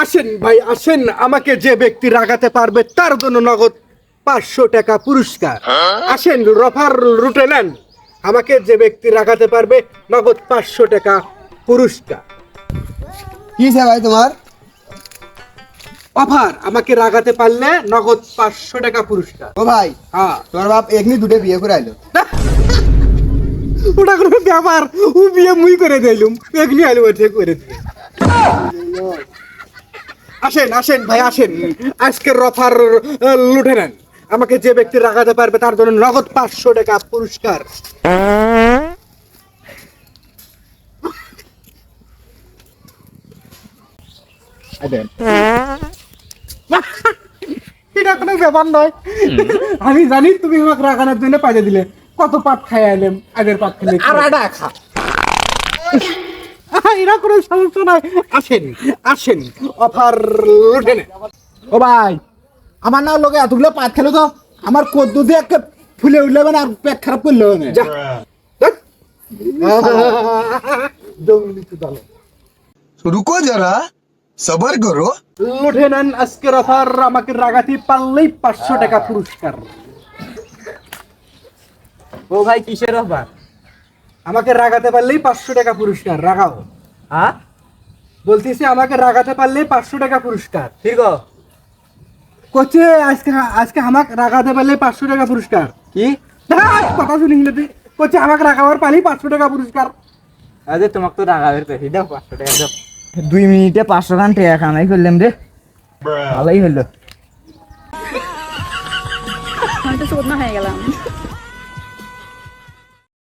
আসেন ভাই আসেন, আমাকে যে ব্যক্তি রাগাতে পারবে তার জন্য নগদ 500 টাকা পুরস্কার। আসেন রফার রুটে নেন, আমাকে যে ব্যক্তি রাগাতে পারবে নগদ 500 টাকা পুরস্কার। কি আছে ভাই তোমার? অফার, আমাকে রাগাতে পারলে নগদ 500 টাকা পুরস্কার। ও ভাই, হ্যাঁ, তোমার বাপ এখনি দুটো বিয়ে করে আইলো। ওটা কোনো ব্যাপার, ও বিয়ে মুই করে দিলুম, এখনি আলু ওঠে করে দিয়ে। আসেন আসেন ভাই আসেন, আজকের রফার লুটে নেন, আমাকে যে ব্যক্তি রাগাতে পারবে তার জন্য নগদ 500 টাকা পুরস্কার। এটা কোনো ব্যাপার নয়, আমি জানি তুমি আমাকে রাগানোর জন্য পাঠিয়ে দিলে। কত পাট খাই আইলাম, আগের পাট খেলে আর আটা খা। এরা কোনো সমস্যা নয়। আসেন আসেন, অফার লুটে নেন। ও ভাই, আমার না লোকে এতগুলো পাত খেলো তো আমার কদ্দু দিয়ে একটা ফুলে উঠলে মানে আর পেট খারাপ করলে হবে না। যা ধ্যাৎ। জঙ্গলি চুদালো। रुको जरा सबर करो। লুটে নেন আজকের অফার, আমাকে রাগাতে পারলেই 500 টাকা পুরস্কার। ও ভাই কিসের অফার? আমাকে রাগাতে পারলেই 500 টাকা পুরস্কার। রাগাও, হ্যাঁ বলতেছি আমাকে রাগাতে পারলেই 500 টাকা পুরস্কার। ঠিক কোচে আজকে আজকে আমাকে রাগাতে পারলে 500 টাকা পুরস্কার। কি? ধ্যাৎ, কথা শুনিস না তুই। কোচে আমাকে রাগাবার পারলেই 500 টাকা পুরস্কার। আরে তোমাকে তো টাকা বের করে দাও, 500 টাকা দাও। 2 মিনিটে 500 গান টাকা কামাই করলাম রে, ভালোই হলো। আমি তো চোদনা হয়ে গেলাম।